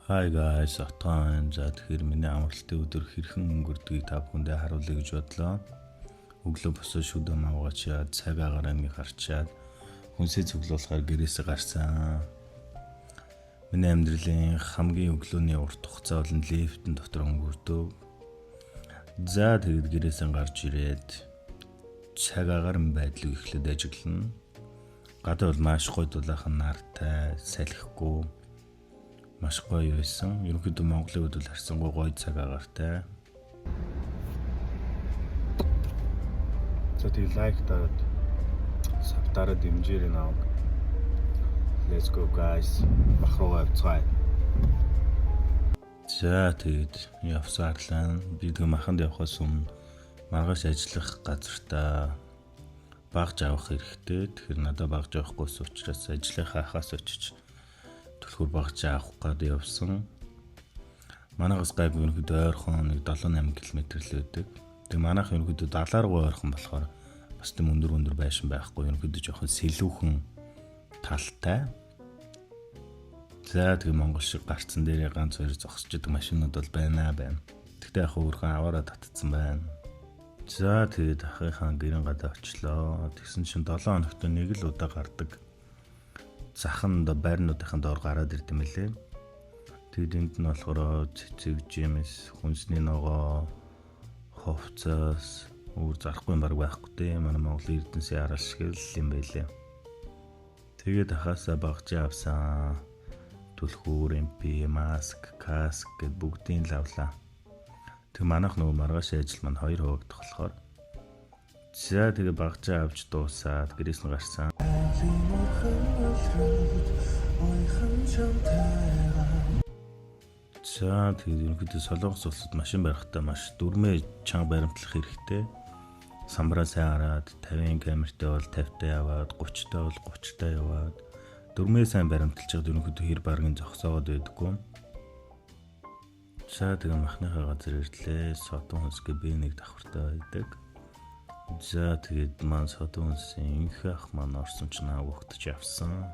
Hi guys, отгон за тэгэхээр миний амралтын өдөр хэрхэн өнгөрдгийг та бүхэндээ харуулъя гэж бодлоо. Өглөө босоо шүдэ мавгачаад цаг агаар амиг харчаад хүнсээ цуглуулахаар гэрээсээ гарсан. Миний амьдралын хамгийн өглөөний урт хугацаа бол лифтэн дотор өнгөрдөв. За тэгээд гэрээсээ гарч ирээд цаг агаар байдлыг эхлээд ажиглана. Гадаа бол маш гоё дулаахан нартай, салхигүй маш гоё байсан. Ерөнхийдөө Монголын хувьд харьцангуй гоё цаг агаартай. За тийм лайк дараад сабтараа дэмжээрэй наа. Let's go guys. Бахруугаа авцгаая. За тэгээд явсаарлаа. Би тэг маханд явхаас өмнө маргааш ажиллах газартаа багж авах хэрэгтэй. Тэгэхээр надад багж авахгүйс учраас ажлынхаа хахаас очиж түлхүүр багж авах гээд явсан. Манайхаас гайг ерөнхийдөө ойрхон 7-8 км л байдаг. Тэг манайх ерөнхийдөө далааргүй ойрхон болохоор бас тийм өндөр байшин байхгүй. Ерөнхийдөө жоохон сэлүүхэн талтай. За тэг Монгол шиг гарцсан дээрээ ганц хоёр зогсчихдаг машинууд бол байна. Тэгтээ яг өөрхөн аваараа татцсан байна. За тэгээд ахыхаа гэрэн гадаа очлоо. Тэгсэн чинь 7 хоногт нэг л удаа гардаг. Заханд байрнуудын доор гараад ирд юм лээ. Тэгэд энд нь болохоор цэцэг жимс, хүнсний ногоо, ховцоос өөр зарахгүй юм баг байхгүй те. Манай Монголын эрдэнэсийн арал шиг л юм байлээ. Тэгээд ахаасаа багж авсан. Түлхүүр, MP, маск, каск гэд бүгдийг л авлаа. Тэг манайх нөгөө маргааш ажил маань 2 хуваагдах болохоор. За тэгээ багж авч дуусаад гэрээс нь гарсан. За тэгээд ерөнхийдөө Солонгос улсад машин барихтаа маш дүрмээ чанга баримтлах хэрэгтэй. Самбараа сайн хараад 50 км-тэй бол 50-тай яваад 30-тай бол 30-тай яваад дүрмээ сайн баримталж байгаа ерөнхийдөө хэр баргийн зогсоогоод байдаггүй. За тэгээ махныхаа газар ирлээ. Содон хүнсгээ би нэг давхартай байдаг. За тэгээд маань содон хүнсийн инх ах маань орсон ч наа өгтөж явсан.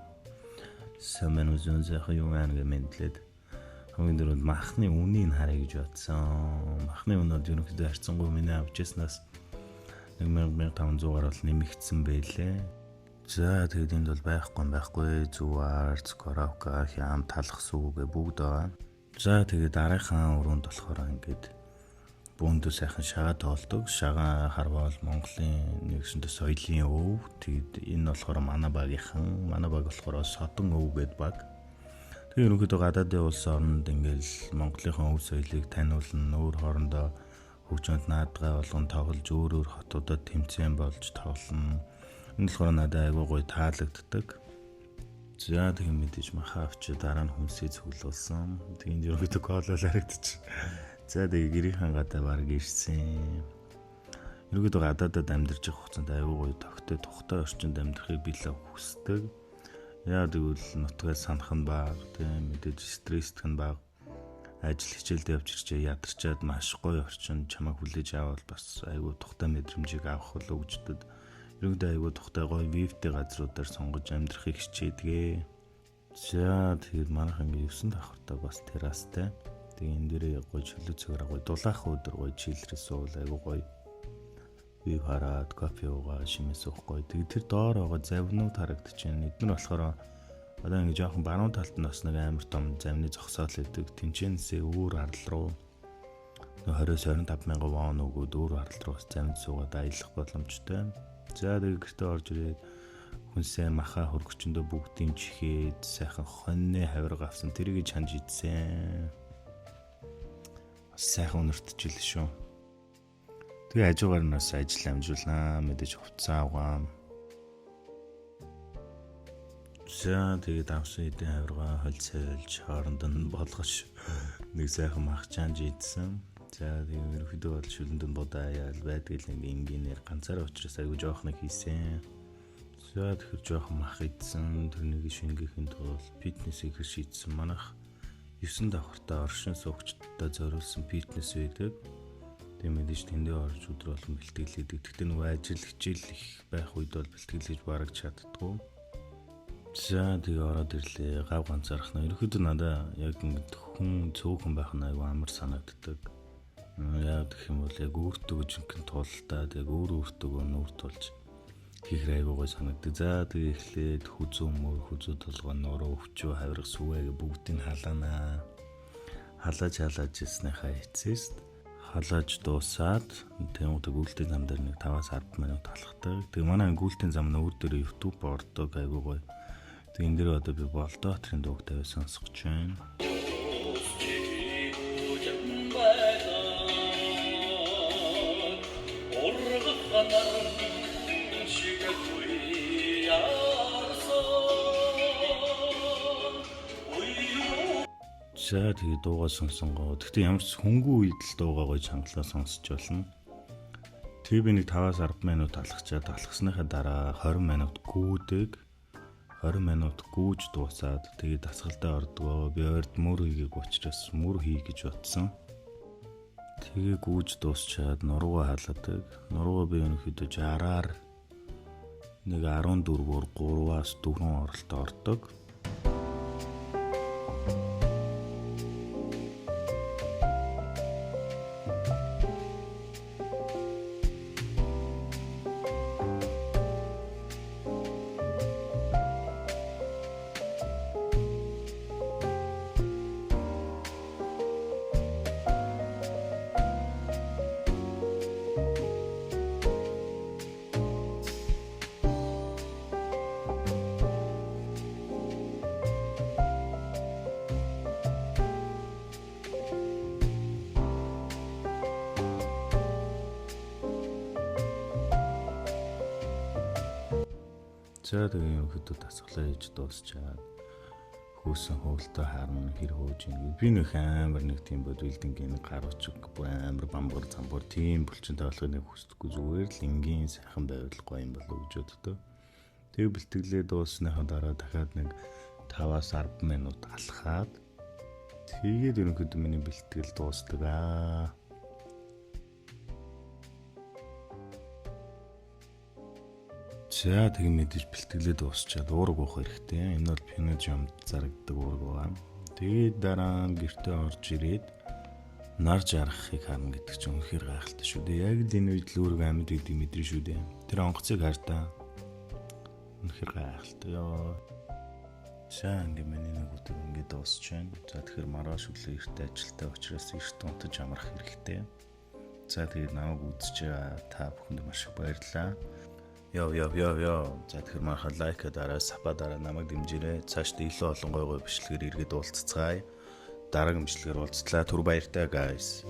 Сэмэн үзэн зах юу анги мэдлээд хамгийн дөрөнд махны үнийг харъя гэж бодсон. Махны үнүүд ерөнхийдөө харьцангуй миний авч яснаас 1500 гаруй нэмэгдсэн байлээ. За тэгээд энд бол байхгүй зүг арц, коровка, хям, талах сүгэ бүгд байгаа. За тэгээд дараахан өрөөнд болохоор ингээд бөөндөө сайхан шагаа тоолдог. Шагаа харвал Монголын нэгсэндээ соёлын өв. Тэгээд энэ болохоор манай баг болохоор содон өв гэд баг. Тэгээд ерөнхийдөө гадаадын улс орнд ингээд Монголынхон өв соёлыг таниулна, өөр хоорондоо хөгжөөнд наадгаа болгон тоглож өөр хотуудад тэмцээн болж тоглоно. Энэ болохоор надад айгүй гоё таалагддаг. За тийм мэдээж махаа авчи дараа нь хүнсээ цуглуулсан. Тэгээд ерөнхийдөө коолол харагдчих. За тэгээд гэрийнхэн гадаа баг ирсэн. Ерөнхийдөө гадаадад амьдарч байгаа хугацаанд айгүй гоё тухтай орчинд амьдрахыг би л хүсдэг. Яа тэгвэл нутгаа санах нь баг, тийм мэдээж стресстэх нь баг. Ажил хичээлдээ явж ирчээ ядарчаад маш гоё орчин чамайг хүлээж аваад бас айгүй тухтай мэдрэмжийг авах болов гэжтэд ерөнхийдөө айгүй тухтай гоё вивтэй газруудаар сонгож амьдрахыг хичээдгээ. За тэгээд манайх ингээ 9 давхартай бас террастай. Тэгээд энэ дээрээ гоё чөлөө цэвэр гоё дулаах өдөр гоё чилрээ суул айгүй гоё вив хараад кофе уугаа шимээс уух гоё. Тэгээд тэр доор байгаа завнууд харагдчихээн. Эдгээр болохоор одоо ингээ жоохон баруун талд нь бас нэг амар том завны зогсоол байдаг. Тэнцэнээсээ өөр арал руу 20-25 мянган вон өгөөд өөр арал руу бас завнд суугаад аялах боломжтой. За тэгээд гэртээ орж ирээд хүнсээ махаа хөргөчөндөө бүгдийн чихээд сайхан хоньны хавирга авсан. Тэрийг чанж идсэн. Сайхан өнөртчихлээ шүү. Тэгээ хажуугаар нь бас ажил амжуулнаа. Мэдээж хувцас авгаан. За тэгээд авсан эдийн хавирга холцоолж хооронд нь болгош нэг сайхан мах чанж идсэн. За тэгээд ерөөхдөө бол шүлэндэн бодаяал байдгийг нэг энгийнээр ганцаараа учраас аягүй жоохныг хийсэн. За тэгэхээр жоохон мах идсэн. Тэрнийг шингээхийн тулд фитнесийг шийдсэн. Манайх 9 давхартай оршин суугчдад зориулсан фитнес байдаг. Тэгээд мэдээж тэндээ орж өдөр болгон бэлтгэлээдэг. Гэхдээ нөгөө ажил хичээл их байх үед бол бэлтгэлж бараг чаддгүй. За тэгээ ороод ирлээ. Гав ганцаарх нь. Ерөөхдөө надаа яг ингэ хүн цөөхөн байх нь аюу амар санагддаг. Яа гэх юм бол яг өөртөө жинхэнэ тулдаад яг өөртөө нүүр тулж хийх аюу гой санагддаг. За тэгээ эхлээд хүзүү толгой нуруу өвчөө хавирга сүвээ бүгдийг халаанаа. Халааж ирснийхаа эцэст халааж дуусаад тэнгуут гүйлтийн зам дээр нэг 5-10 минут алхдаг. Тэгээ манай гүйлтийн зам нь өөр дээр YouTube ордог аюу гой. Тэгээ энэ дээр одоо би Болдоотрын дууг тавиад сонсгож байна. За тэгээ дуугаа сонсонгоо. Гэхдээ ямар ч хөнгөн үед л дуугаа гоё чангалаа сонсч болно. Тэгээ би нэг 5-10 минут алхсныхаа дараа 20 минут гүйдэг. 20 минут гүйж дуусаад тэгээ дасгалдаа ордгоо. Би ойрд мөр хийгээг учраас мөр хий гэж бодсон. Тэгээ гүйж дуусчаад нуруугаа халаадаг. Нуруугаа би өнөөхдөө 60-аар нэг 14-оор 3-аас 4 оролт ордог. За тэгээ ерөнхийдөө дасгалаа хийж дуусчаад хөөсөн хөөлтөө харна хэр хөөж ингэ. Би нэг амар нэг тийм бодвилдингийн гаруучг бүр амар бамбар замбар тийм булчинтай болохыг нэг хүсдэггүй зүгээр л энгийн сайхан байвал гоё юм болов гэж боддоо. Тэгээ бэлтгэлээ дуусныхаа дараа дахиад нэг 5-10 минут алхаад тэгээд ерөнхийдөө миний бэлтгэл дуусдаг аа. За тэгээ мэдээж бэлтгэлээ дуусчаад уураг уух хэрэгтэй. Энэ бол пенажам зарагддаг уураг байгаа. Тэгээд дараа нь гэртээ орж ирээд нар жаргахыг харна гэдэг чинь үнэхээр гайхалтай шүү дээ. Яг л энэ үед л уураг амьд гэдэг мэдрэн шүү дээ. Тэр онгоцыг хартаа. Үнэхээр гайхалтай ёо. За ингэ миний нэг өдөр ингэ дуусч байна. За тэгэхээр маргааш өглөө эртээ ажилтаа учраас эрт унтаж амрах хэрэгтэй. За тэгээд намайг үзэж та бүхэнд маш их баярлалаа. Яа. За тэгэхээр манайхаа лайк дараа, сапа дараа намайг дэмжээрэй. Цаашдаа илүү олон гой бичлэгээр иргэд уулзцгаая. Дараагийн бичлэгээр уулзлаа. Түр баяртай guys.